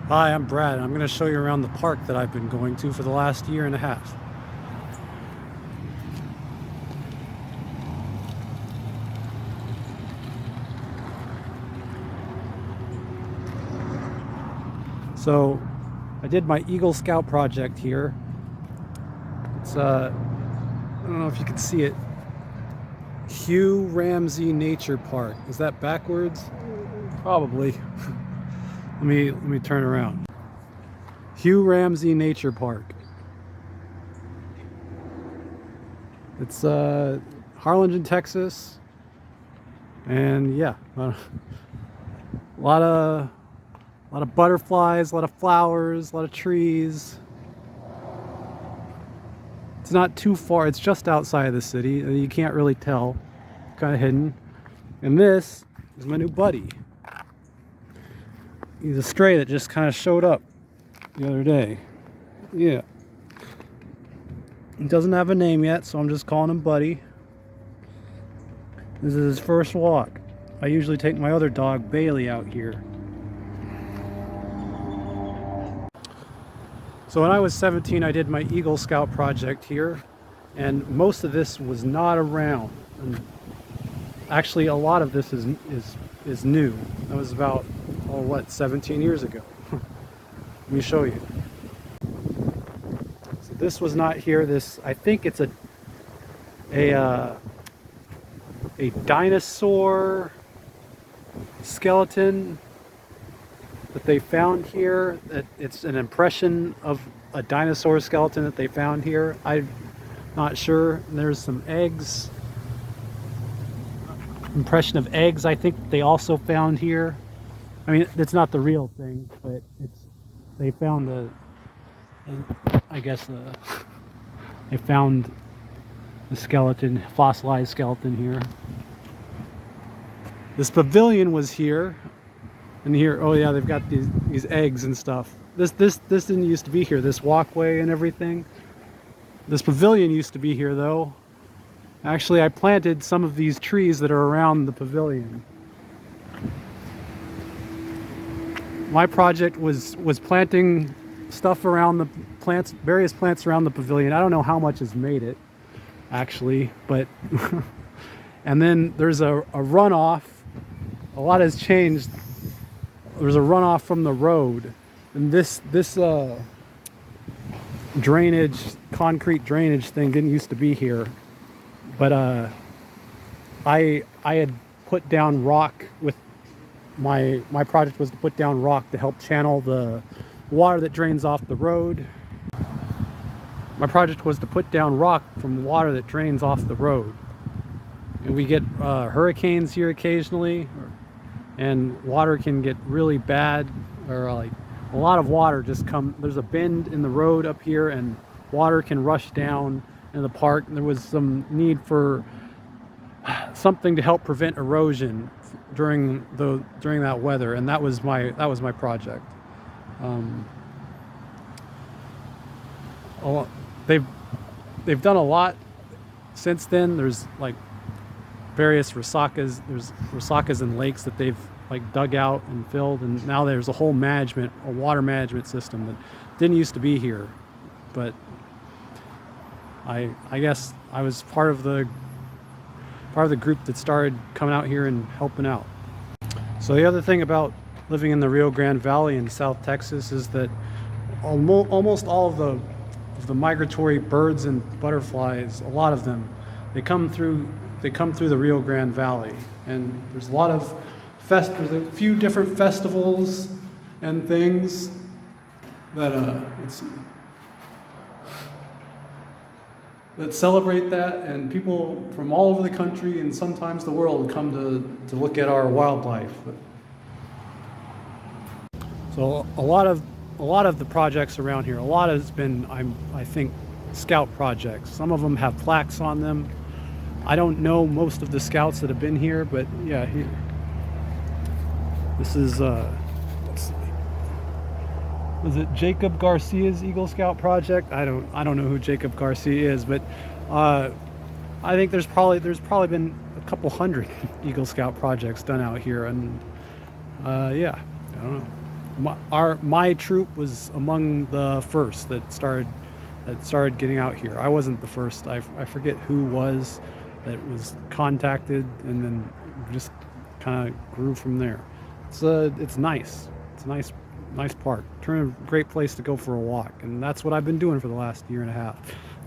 Hi, I'm Brad, and I'm going to show you around the park that I've been going to for the last year and a half. So, I did my Eagle Scout project here. It's, I don't know if you can see it. Hugh Ramsey Nature Park. Is that backwards? Probably. Let me turn around. Hugh Ramsey Nature Park. It's Harlingen, Texas, and yeah, a lot of butterflies, a lot of flowers, a lot of trees. It's not too far. It's just outside of the city. You can't really tell. Kind of hidden. And this is my new buddy. He's a stray that just kind of showed up the other day. Yeah. He doesn't have a name yet, so I'm just calling him Buddy. This is his first walk. I usually take my other dog, Bailey, out here. So when I was 17, I did my Eagle Scout project here, and most of this was not around. And actually, a lot of this is new. That was about, 17 years ago. Let me show you. So this was not here. This, I think it's a dinosaur skeleton that they found here. That it's an impression of a dinosaur skeleton that they found here. I'm not sure. There's some eggs. Impression of eggs, I think they also found here. I mean, it's not the real thing, but they found they found the skeleton, fossilized skeleton here. This pavilion was here, and here, oh yeah, they've got these eggs and stuff. This didn't used to be here. This walkway and everything. This pavilion used to be here though. Actually, I planted some of these trees that are around the pavilion. My project was planting stuff around the plants, various plants around the pavilion. I don't know how much has made it, actually, but and then there's a runoff. A lot has changed. There's a runoff from the road, and this drainage, concrete drainage thing didn't used to be here, but I had put down rock with my project was to put down rock to help channel the water that drains off the road. My project was to put down rock from water that drains off the road. And we get hurricanes here occasionally, and water can get really bad, or like a lot of water just come. There's a bend in the road up here, and water can rush down in the park. There was some need for something to help prevent erosion during that weather, and that was my project. They've done a lot since then. There's like various resakas. There's resakas and lakes that they've like dug out and filled, and now there's a whole water management system that didn't used to be here. But I guess I was part of the group that started coming out here and helping out. So the other thing about living in the Rio Grande Valley in South Texas is that almost all of the migratory birds and butterflies, a lot of them, they come through the Rio Grande Valley, and there's there's a few different festivals and things that that celebrate that, and people from all over the country and sometimes the world come to look at our wildlife. So a lot of the projects around here, a lot has been I think scout projects. Some of them have plaques on them. I don't know most of the scouts that have been here, but yeah, this is was it Jacob Garcia's Eagle Scout project? I don't know who Jacob Garcia is, but I think there's probably been a couple hundred Eagle Scout projects done out here, and yeah, I don't know. My troop was among the first that started getting out here. I wasn't the first. I forget who was that was contacted, and then just kind of grew from there. It's nice. It's a nice park. A great place to go for a walk, and that's what I've been doing for the last year and a half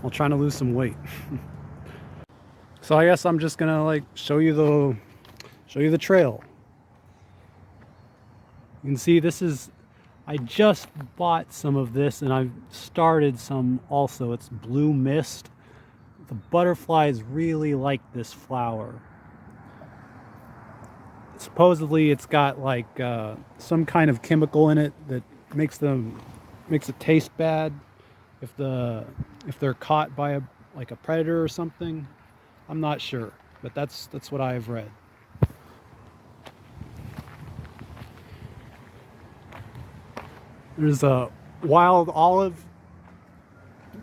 while trying to lose some weight. So I guess I'm just gonna like show you the trail. You can see this is, I just bought some of this and I've started some also. It's blue mist. The butterflies really like this flower. Supposedly it's got like some kind of chemical in it that makes it taste bad if they're caught by a predator or something. I'm not sure, but that's what I've read. There's wild olive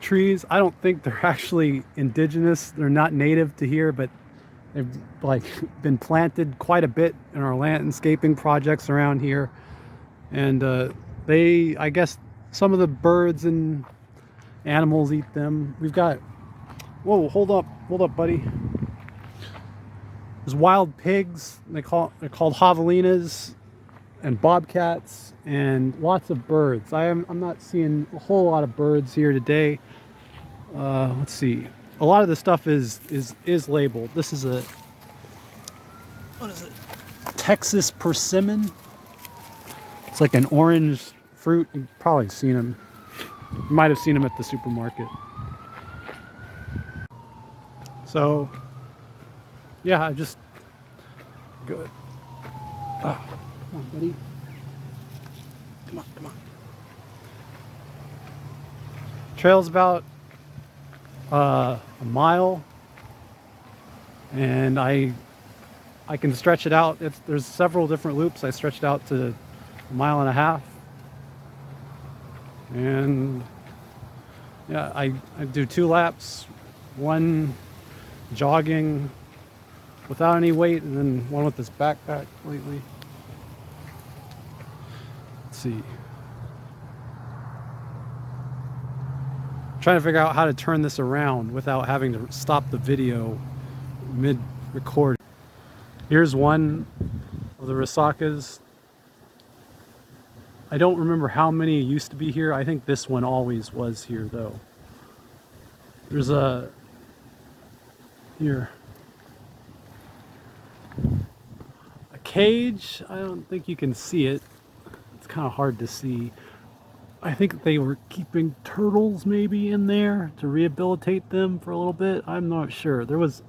trees. I don't think they're actually indigenous. They're not native to here, but they've like been planted quite a bit in our landscaping projects around here. And I guess some of the birds and animals eat them. We've got, whoa, hold up, buddy. There's wild pigs. They're called javelinas, and bobcats, and lots of birds. I'm not seeing a whole lot of birds here today. Let's see. A lot of the stuff is labeled. This is what is it? Texas persimmon. It's like an orange fruit. You've probably seen them. You might have seen them at the supermarket. So, yeah, I just good. Come on, buddy. Come on. Trail's about a mile, and I can stretch it out. There's several different loops. I stretched out to a mile and a half, and yeah, I do 2 laps, one jogging without any weight, and then one with this backpack lately. Let's see. Trying to figure out how to turn this around without having to stop the video mid-record. Here's one of the Resakas. I don't remember how many used to be here. I think this one always was here though. There's here. A cage. I don't think you can see it. It's kind of hard to see. I think they were keeping turtles maybe in there to rehabilitate them for a little bit. I'm not sure. There was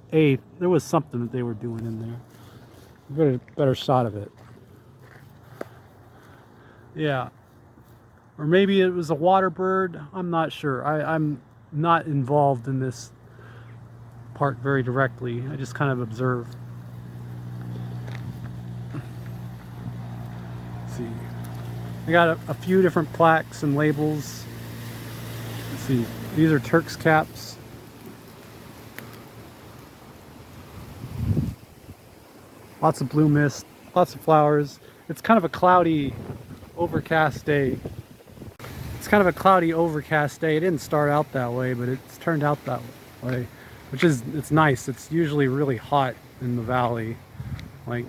something that they were doing in there. Better shot of it. Yeah. Or maybe it was a water bird. I'm not sure. I'm not involved in this part very directly. I just kind of observe. Let's see. I got a few different plaques and labels. Let's see. These are Turk's caps. Lots of blue mist, lots of flowers. It's kind of a cloudy, overcast day. It didn't start out that way, but it's turned out that way, it's nice. It's usually really hot in the valley, like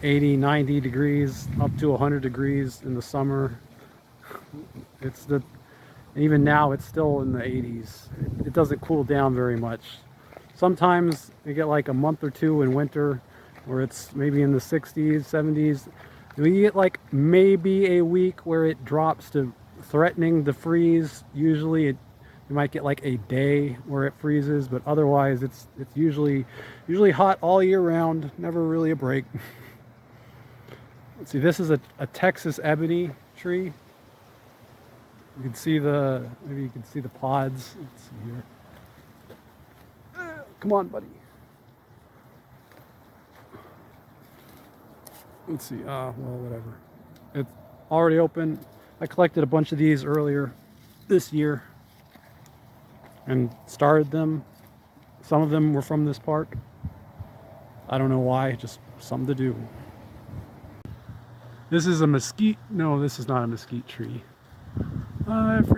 80, 90 degrees, up to 100 degrees in the summer. Even now it's still in the 80s. It doesn't cool down very much. Sometimes you get like a month or two in winter where it's maybe in the 60s, 70s. You get like maybe a week where it drops to threatening to freeze. Usually you might get like a day where it freezes, but otherwise it's usually hot all year round, never really a break. Let's see, this is a Texas ebony tree. You can see maybe you can see the pods. Let's see here. Come on, buddy. Let's see, well, whatever. It's already open. I collected a bunch of these earlier this year and started them. Some of them were from this park. I don't know why, just something to do. This is a mesquite. No, this is not a mesquite tree.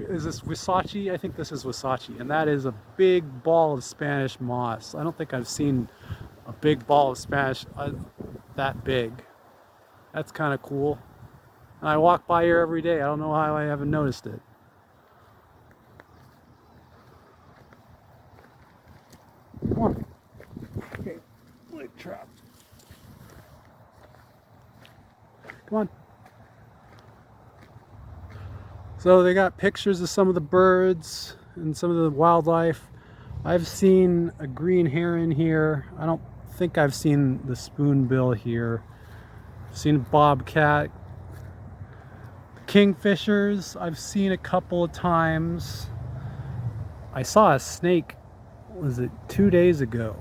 Is this Wisachi? I think this is Wisachi, and that is a big ball of Spanish moss. I don't think I've seen a big ball of Spanish that big. That's kind of cool. And I walk by here every day. I don't know how I haven't noticed it. Come on. Okay, light trap. Come on. So they got pictures of some of the birds and some of the wildlife. I've seen a green heron here. I don't think I've seen the spoonbill here. I've seen a bobcat. Kingfishers, I've seen a couple of times. I saw a snake, was it 2 days ago?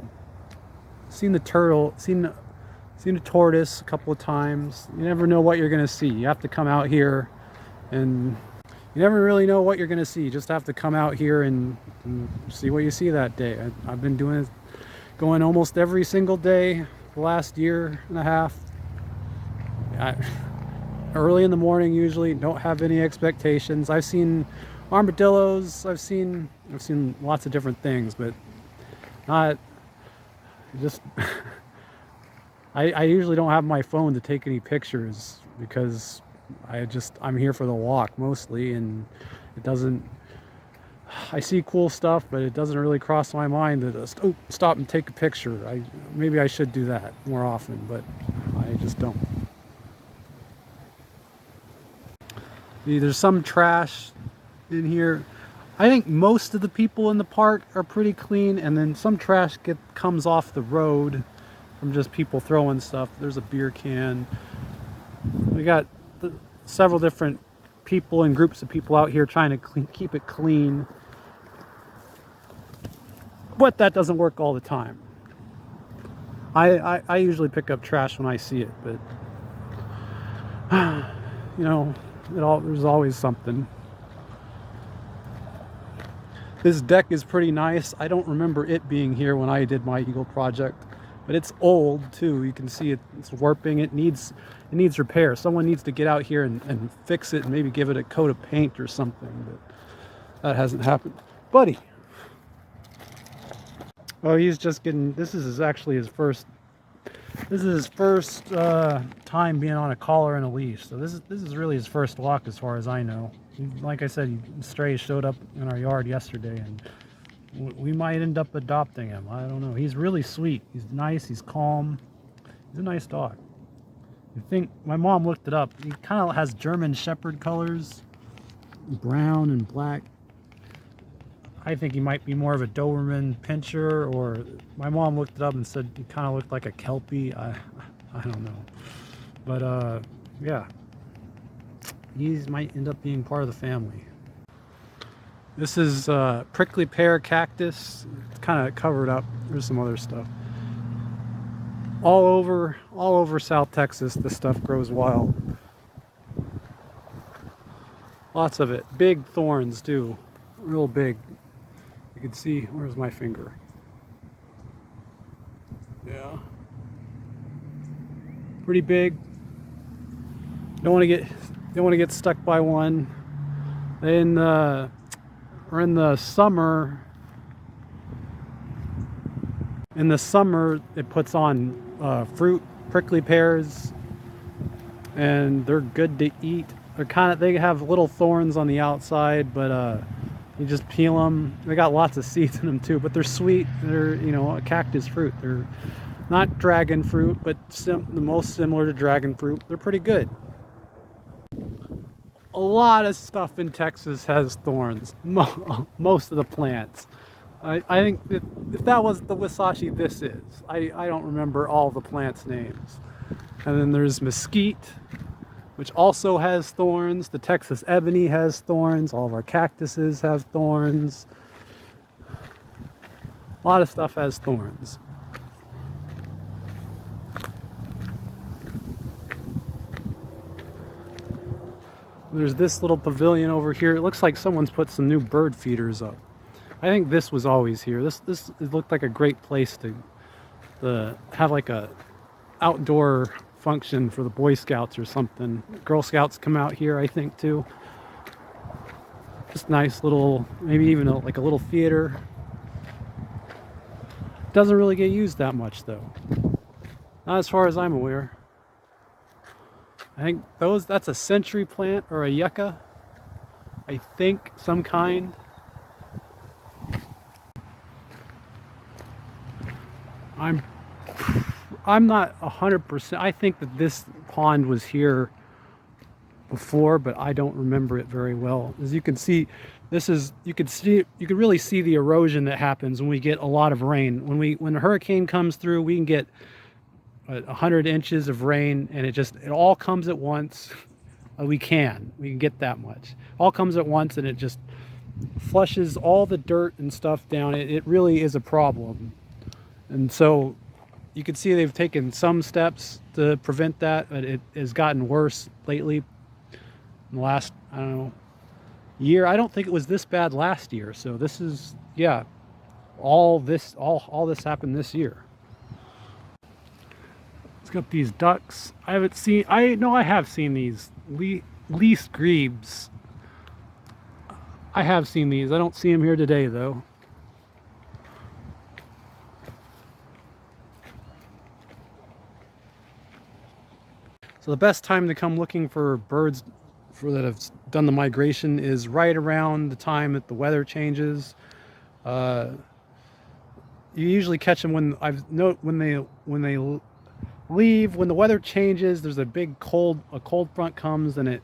Seen the turtle, seen a tortoise a couple of times. You never know what you're gonna see. You have to come out here, and you never really know what you're gonna see. You just have to come out here and see what you see that day. I've been doing it, going almost every single day the last year and a half. Early in the morning usually, don't have any expectations. I've seen armadillos, I've seen lots of different things, but not just I usually don't have my phone to take any pictures because I'm here for the walk mostly, and it doesn't, I see cool stuff, but it doesn't really cross my mind to just stop and take a picture. Maybe I should do that more often, but I just don't. There's some trash in here. I think most of the people in the park are pretty clean, and then some trash comes off the road from just people throwing stuff. There's a beer can. We got several different people and groups of people out here trying to keep it clean, but that doesn't work all the time. I usually pick up trash when I see it, but you know, there's always something. This deck is pretty nice. I don't remember it being here when I did my Eagle project, but it's old too. You can see it's warping. It needs repair. Someone needs to get out here and fix it and maybe give it a coat of paint or something, but that hasn't happened. Buddy. Oh, he's just getting, this is actually his first time being on a collar and a leash. So this is really his first walk as far as I know. Like I said, Stray showed up in our yard yesterday, and we might end up adopting him. I don't know. He's really sweet. He's nice. He's calm. He's a nice dog. I think my mom looked it up. He kind of has German Shepherd colors, brown and black. I think he might be more of a Doberman Pinscher, or my mom looked it up and said he kind of looked like a Kelpie. I don't know, but yeah, he might end up being part of the family. This is prickly pear cactus. It's kind of covered up. There's some other stuff. All over South Texas, this stuff grows wild. Lots of it. Big thorns too, real big. You can see, where's my finger? Yeah. Pretty big. Don't want to get stuck by one. In the summer, it puts on fruit, prickly pears, and they're good to eat. They have little thorns on the outside, but you just peel them. They got lots of seeds in them too, but they're sweet. They're, you know, a cactus fruit. They're not dragon fruit, but the most similar to dragon fruit. They're pretty good. A lot of stuff in Texas has thorns. Most of the plants. I think if that was the Wisachi, this is. I don't remember all the plants' names. And then there's mesquite, which also has thorns. The Texas ebony has thorns. All of our cactuses have thorns. A lot of stuff has thorns. There's this little pavilion over here. It looks like someone's put some new bird feeders up. I think this was always here. This it looked like a great place to have like a outdoor function for the Boy Scouts or something. Girl Scouts come out here, I think, too. Just nice little, maybe even like a little theater. Doesn't really get used that much, though. Not as far as I'm aware. I think that's a century plant or a yucca. I think some kind. I'm not 100%. I think that this pond was here before, but I don't remember it very well. As you can see, you can really see the erosion that happens when we get a lot of rain. When a hurricane comes through, we can get 100 inches of rain, and it all comes at once. We can get that much. All comes at once, and it just flushes all the dirt and stuff down. It really is a problem. And so you can see they've taken some steps to prevent that, but it has gotten worse lately. In the last, I don't know, year. I don't think it was this bad last year. So this is, yeah, all this happened this year. It's got these ducks. I have seen these least grebes. I have seen these. I don't see them here today, though. So the best time to come looking for birds that have done the migration is right around the time that the weather changes. You usually catch them when they leave. When the weather changes, there's a cold front comes, and it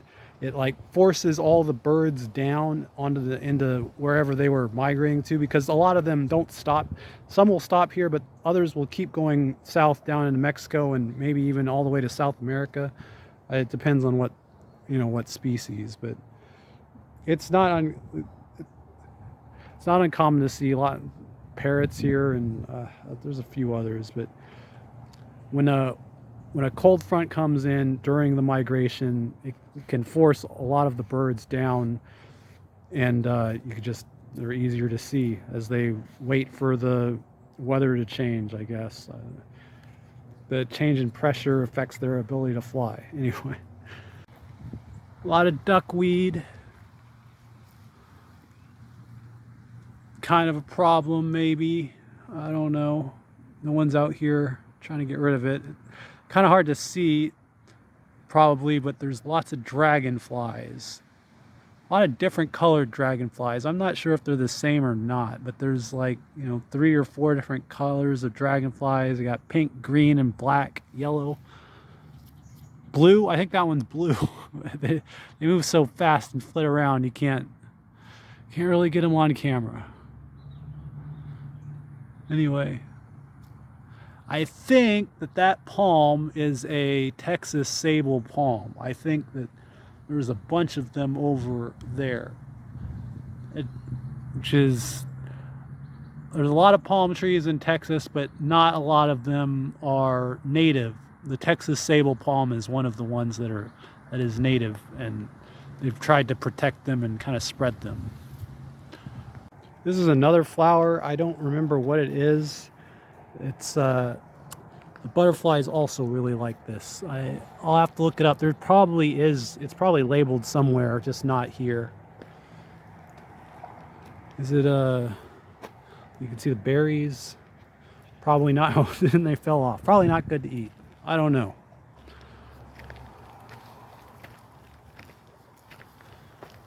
like forces all the birds down into wherever they were migrating to, because a lot of them don't stop. Some will stop here, but others will keep going south down into Mexico and maybe even all the way to South America. It depends on what species, but it's not uncommon to see a lot of parrots here, and there's a few others. But when a cold front comes in during the migration, it can force a lot of the birds down, and they're easier to see as they wait for the weather to change, I guess. The change in pressure affects their ability to fly. Anyway, a lot of duckweed. Kind of a problem, maybe. I don't know. No one's out here trying to get rid of it. Kind of hard to see, probably, but there's lots of dragonflies. A lot of different colored dragonflies. I'm not sure if they're the same or not, but there's 3 or 4 different colors of dragonflies. You got pink, green, and black, yellow, blue. I think that one's blue. They move so fast and flit around, you can't really get them on camera. Anyway, I think that palm is a Texas sable palm. I think that there's a bunch of them over there. There's a lot of palm trees in Texas, but not a lot of them are native. The Texas sable palm is one of the ones that is native, and they've tried to protect them and kind of spread them. This is another flower. I don't remember what it is. It's the butterflies also really like this. I'll have to look it up. There probably is. It's probably labeled somewhere, just not here. Is it you can see the berries. Probably not. Oh, then they fell off. Probably not good to eat. I don't know.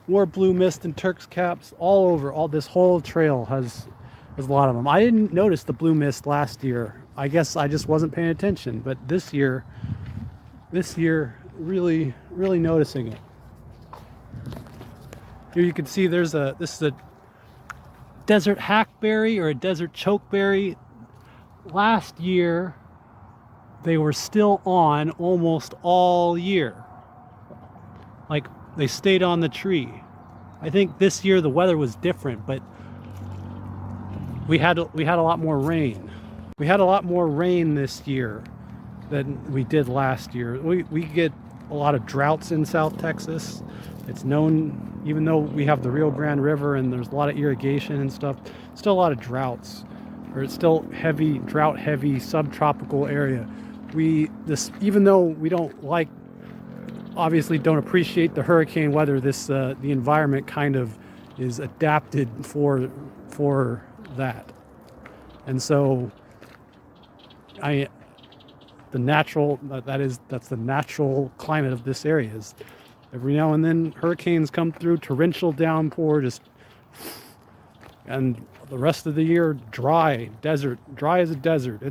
More blue mist and Turk's caps all over. This whole trail has a lot of them. I didn't notice the blue mist last year. I guess I just wasn't paying attention. But this year, really noticing it. Here you can see this is a desert hackberry or a desert chokeberry. Last year, they were still on almost all year. Like, they stayed on the tree. I think this year the weather was different, but we had a lot more rain. We had a lot more rain this year than we did last year. We get a lot of droughts in South Texas. It's known, even though we have the Rio Grande River and there's a lot of irrigation and stuff, still a lot of droughts. Or it's still drought heavy subtropical area. even though we don't like, obviously don't appreciate the hurricane weather, the environment kind of is adapted for that. And so I the natural that's the natural climate of this area. Is every now and then hurricanes come through, torrential downpour, and the rest of the year dry as a desert.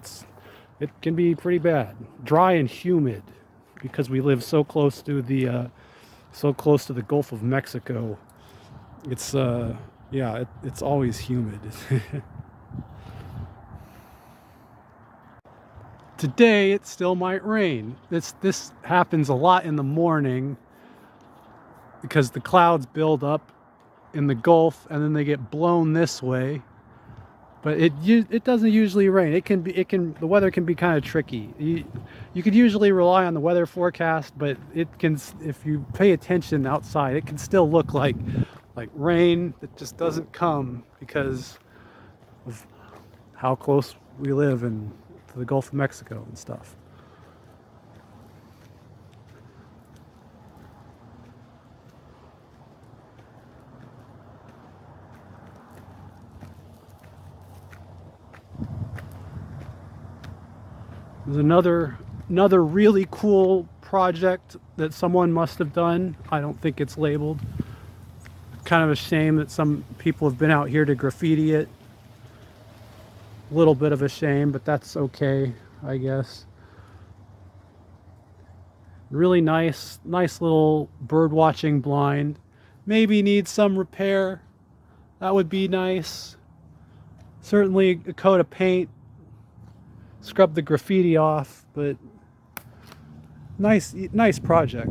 It can be pretty bad, dry and humid, because we live so close to the Gulf of Mexico. It's it's always humid. Today it still might rain. This happens a lot in the morning because the clouds build up in the Gulf and then they get blown this way. But it doesn't usually rain. The weather can be kind of tricky. You could usually rely on the weather forecast, but if you pay attention outside, it can still look like rain that just doesn't come because of how close we live to the Gulf of Mexico and stuff. There's another really cool project that someone must have done. I don't think it's labeled. Kind of a shame that some people have been out here to graffiti it. A little bit of a shame, but that's okay, I guess. Really nice little bird watching blind. Maybe needs some repair. That would be nice. Certainly a coat of paint. Scrub the graffiti off, but nice project.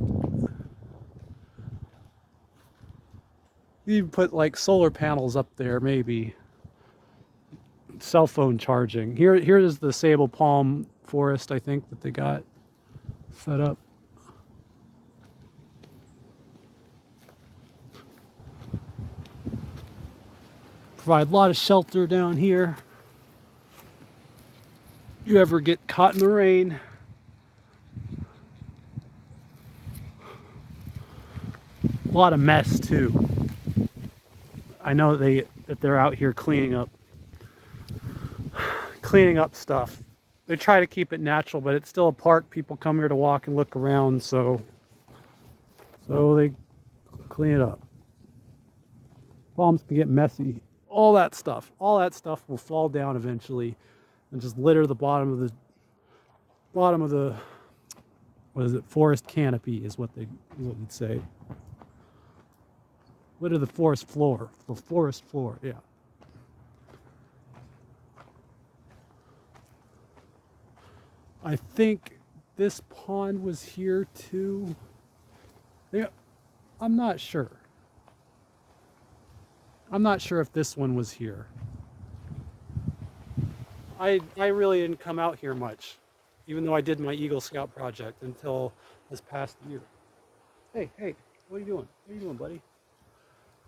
You even put like solar panels up there, maybe. Cell phone charging. Here is the sable palm forest, I think, that they got set up. Provide a lot of shelter down here. You ever get caught in the rain? A lot of mess too. I know that they're out here cleaning up stuff. They try to keep it natural, but it's still a park. People come here to walk and look around, so they clean it up. Palms can get messy. All that stuff will fall down eventually and just litter the bottom of the what is it, forest canopy is what you'd say. Litter the forest floor. The forest floor, yeah. I think this pond was here too. Yeah, I'm not sure. I'm not sure if this one was here. I really didn't come out here much, even though I did my Eagle Scout project until this past year. Hey, what are you doing? What are you doing, buddy?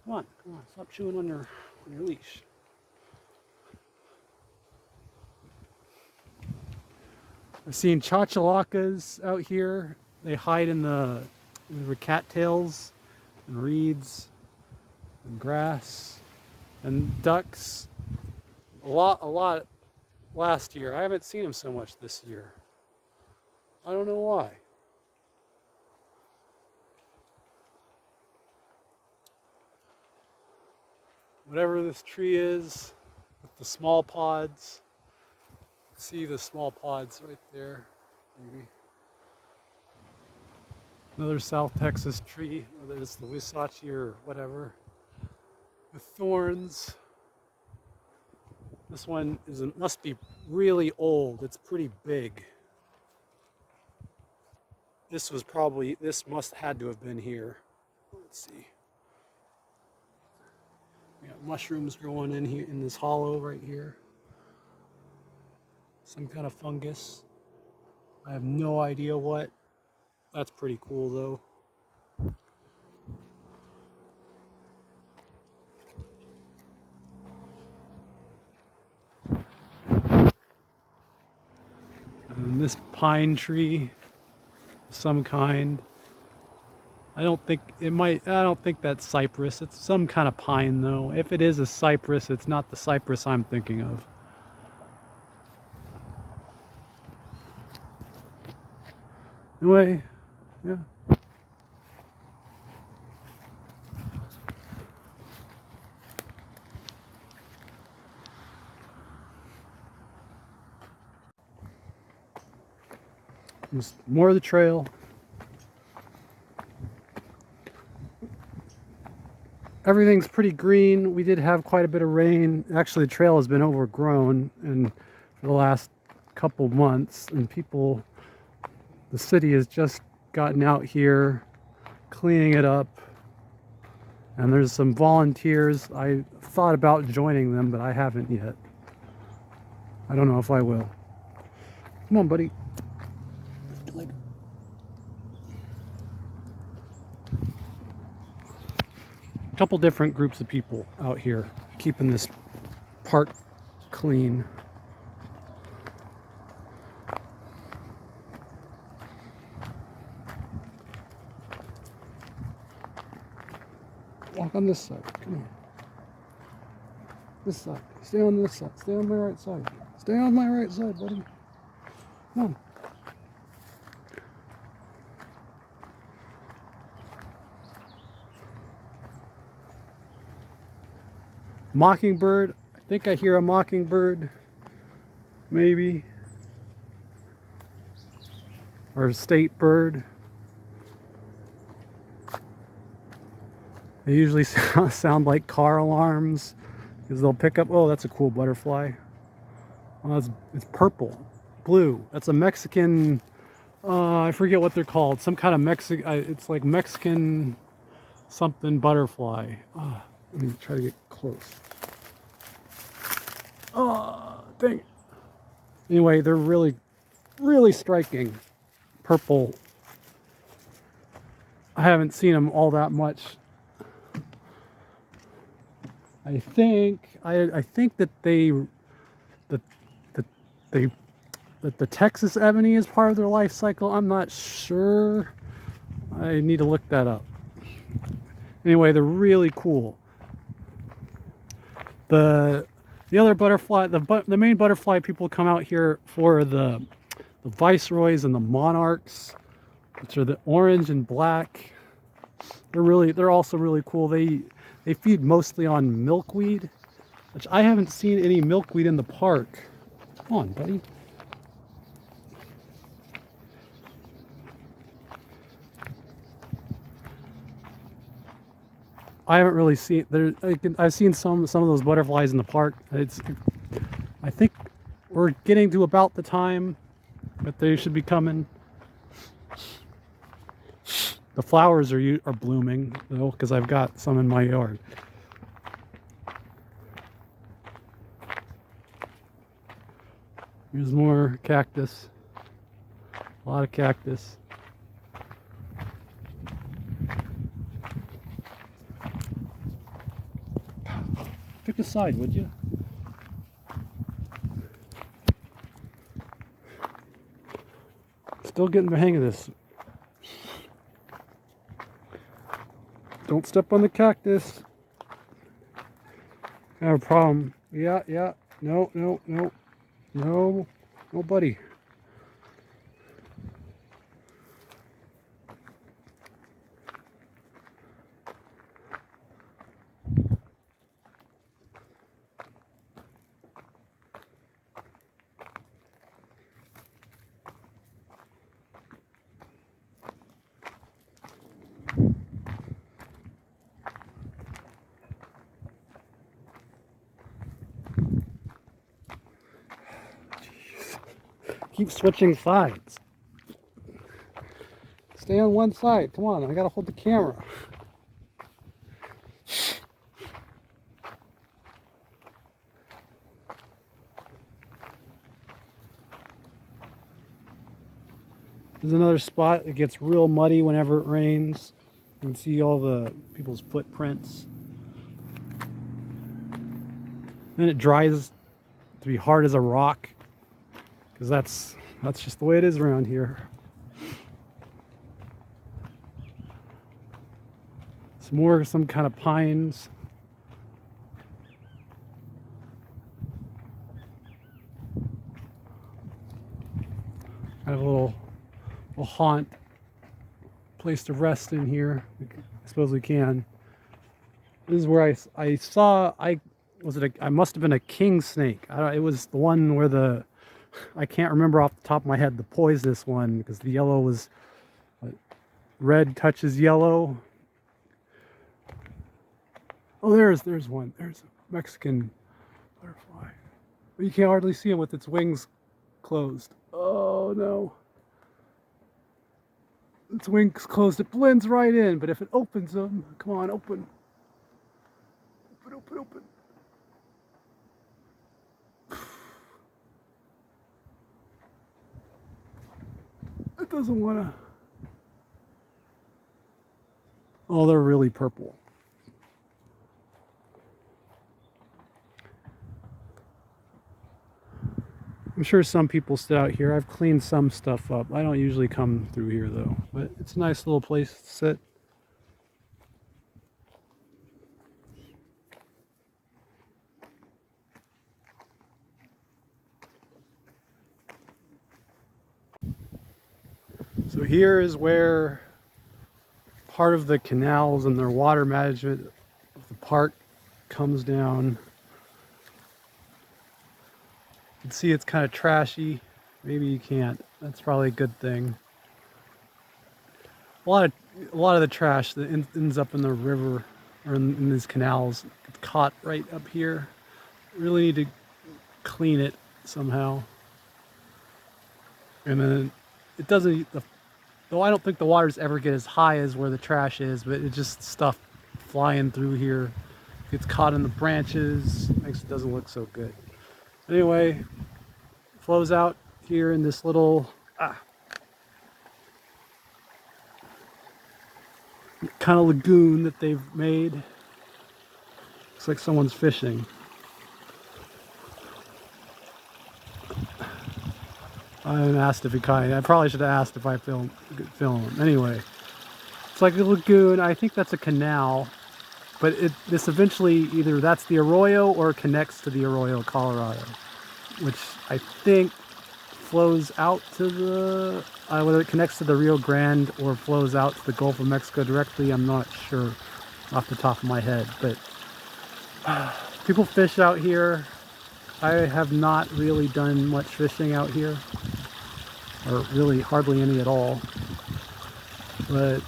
Come on, stop chewing on your leash. I've seen chachalakas out here. They hide in the cattails and reeds and grass and ducks. A lot last year. I haven't seen them so much this year. I don't know why. Whatever this tree is with the small pods. See the small pods right there, maybe. Another South Texas tree, whether it's the Wisachi or whatever, with thorns. This one must be really old. It's pretty big. This had to have been here. Let's see. We got mushrooms growing in here in this hollow right here. Some kind of fungus. I have no idea what. That's pretty cool though. And And this pine tree, some kind. I don't think that's cypress. It's some kind of pine though. If it is a cypress, it's not the cypress I'm thinking of. Anyway, yeah. Just more of the trail. Everything's pretty green. We did have quite a bit of rain. Actually, the trail has been overgrown and for the last couple months, and the city has just gotten out here cleaning it up. And there's some volunteers. I thought about joining them, but I haven't yet. I don't know if I will. Come on, buddy. A couple different groups of people out here keeping this park clean. Walk on this side. Come on. This side. Stay on this side. Stay on my right side. Stay on my right side, buddy. Come on. Mockingbird. I think I hear a mockingbird. Maybe. Or a state bird. They usually sound like car alarms because they'll pick up. Oh, that's a cool butterfly. Oh, it's purple, blue. That's a Mexican. I forget what they're called. Some kind of Mexican. It's like Mexican something butterfly. Let me try to get close. Oh, dang it. Anyway, they're really, really striking. Purple. I haven't seen them all that much. I think that the Texas ebony is part of their life cycle. I'm not sure. I need to look that up. Anyway, they're really cool. The other butterfly, the main butterfly people come out here for the viceroys and the monarchs, which are the orange and black. They're also really cool. They feed mostly on milkweed, which I haven't seen any milkweed in the park. Come on, buddy. I haven't really seen I've seen some of those butterflies in the park. I think we're getting to about the time that they should be coming. The flowers are blooming though, because I've got some in my yard. Here's more cactus. A lot of cactus. Pick a side, would you? Still getting the hang of this. Don't step on the cactus. I have a problem. Yeah. No, buddy. Keep switching sides. Stay on one side. Come on, I gotta hold the camera. There's another spot. It gets real muddy whenever it rains. You can see all the people's footprints. Then it dries to be hard as a rock, because That's just the way it is around here. Some kind of pines. Kind of a little haunt place to rest in here. I suppose we can. This is where I saw, I must have been a king snake. It was the one where I can't remember off the top of my head, the poisonous one, because the yellow was, red touches yellow. Oh, there's one. There's a Mexican butterfly. But you can hardly see it with its wings closed. Oh no. Its wings closed. It blends right in, but if it opens them, come on, open. Open. It doesn't want to. Oh, they're really purple. I'm sure some people sit out here. I've cleaned some stuff up. I don't usually come through here though, but it's a nice little place to sit. So here is where part of the canals and their water management of the park comes down. You can see it's kind of trashy. Maybe you can't. That's probably a good thing. A lot of the trash that ends up in the river or in these canals gets caught right up here. Really need to clean it somehow. And then it doesn't. Though I don't think the waters ever get as high as where the trash is, but it's just stuff flying through here. Gets caught in the branches, makes it doesn't look so good. Anyway, flows out here in this little kind of lagoon that they've made. Looks like someone's fishing. I haven't asked if he caught. I probably should have asked if I film him. Anyway, it's like a lagoon. I think that's a canal, but this eventually either that's the arroyo or connects to the Arroyo, Colorado, which I think flows out to the whether it connects to the Rio Grande or flows out to the Gulf of Mexico directly. I'm not sure off the top of my head, but people fish out here. I have not really done much fishing out here, or really hardly any at all, but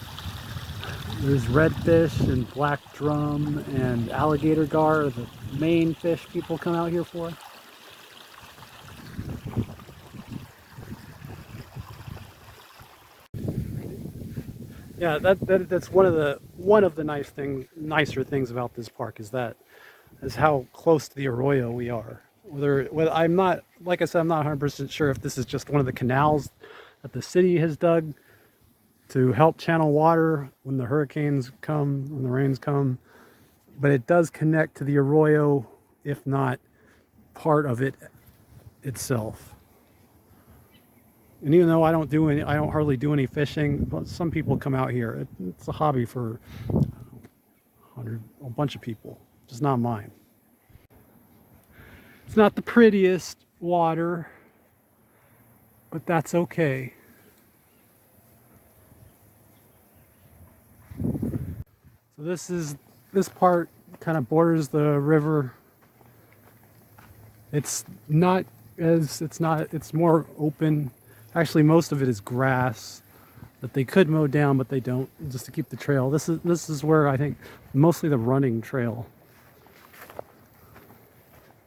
there's redfish and black drum and alligator gar are the main fish people come out here for. Yeah, that's one of the nicer things about this park is how close to the arroyo we are. Whether I'm not, like I said, I'm not 100% sure if this is just one of the canals that the city has dug to help channel water when the hurricanes come, when the rains come, but it does connect to the arroyo, if not part of it itself. And even though I don't hardly do any fishing, but some people come out here. It's a hobby for a bunch of people, just not mine. It's not the prettiest water, but that's okay. So this part kind of borders the river. It's more open. Actually, most of it is grass that they could mow down, but they don't, just to keep the trail. This is where I think mostly the running trail.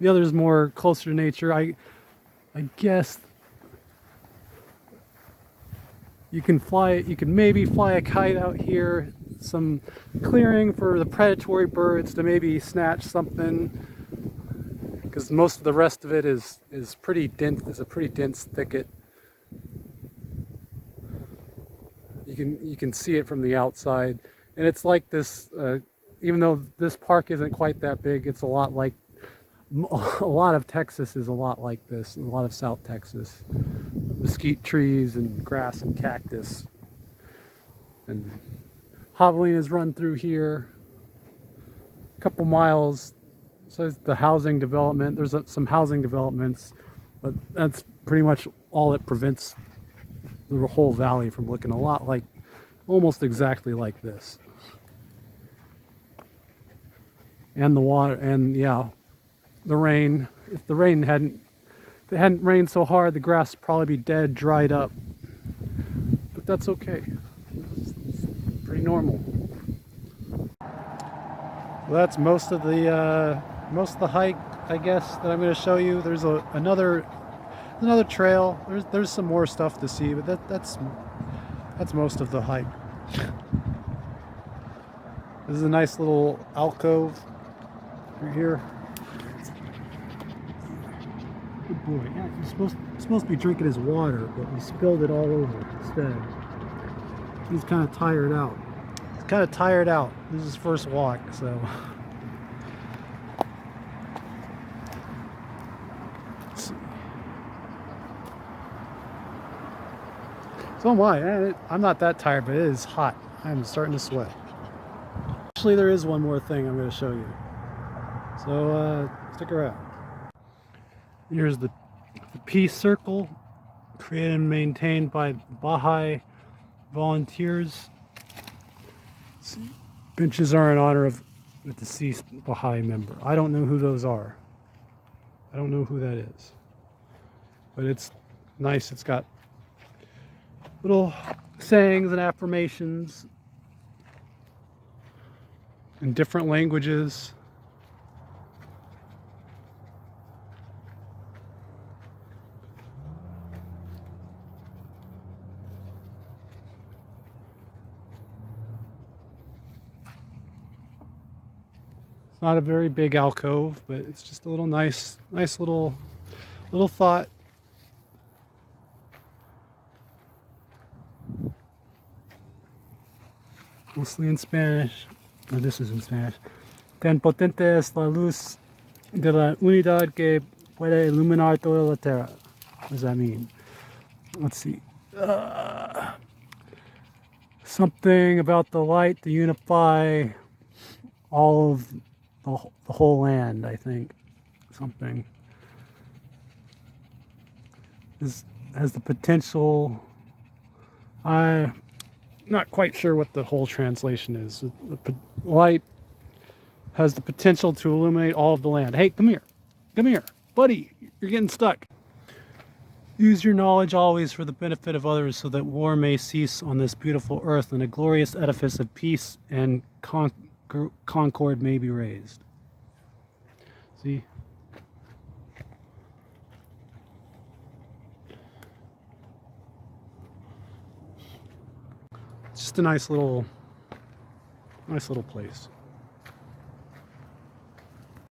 The other is more closer to nature. I guess you can maybe fly a kite out here. Some clearing for the predatory birds to maybe snatch something, because most of the rest of it is pretty dense. It's a pretty dense thicket. You can see it from the outside, and it's like this. Even though this park isn't quite that big, it's a lot of Texas is a lot like this. A lot of South Texas. The mesquite trees and grass and cactus. And javelinas run through here. A couple miles. So it's the housing development. There's some housing developments, but that's pretty much all that prevents the whole valley from looking a lot like, almost exactly like this. And the water, and yeah, the rain. If the rain hadn't, if it hadn't rained so hard, the grass would probably be dead, dried up. But that's okay. It's pretty normal. Well, that's most of the hike, I guess, that I'm going to show you. There's another trail. There's some more stuff to see, but that's most of the hike. This is a nice little alcove right here. Good boy. Yeah, he's supposed to be drinking his water, but we spilled it all over instead. He's kind of tired out. This is his first walk, so. So am I. I'm not that tired, but it is hot. I'm starting to sweat. Actually, there is one more thing I'm going to show you. So stick around. Here's the Peace Circle, created and maintained by Baha'i volunteers. Benches are in honor of a deceased Baha'i member. I don't know who those are. I don't know who that is. But it's nice. It's got little sayings and affirmations in different languages. It's not a very big alcove, but it's just a little nice little thought. Mostly in Spanish. Oh, this is in Spanish. Tan potente es la luz de la unidad que puede iluminar toda la tierra. What does that mean? Let's see. Something about the light to unify all of the whole land, I think. Something. This has the potential. I'm not quite sure what the whole translation is. The light has the potential to illuminate all of the land. Hey, come here. Come here. Buddy, you're getting stuck. Use your knowledge always for the benefit of others so that war may cease on this beautiful earth and a glorious edifice of peace and concord may be raised. See? It's just a nice little place.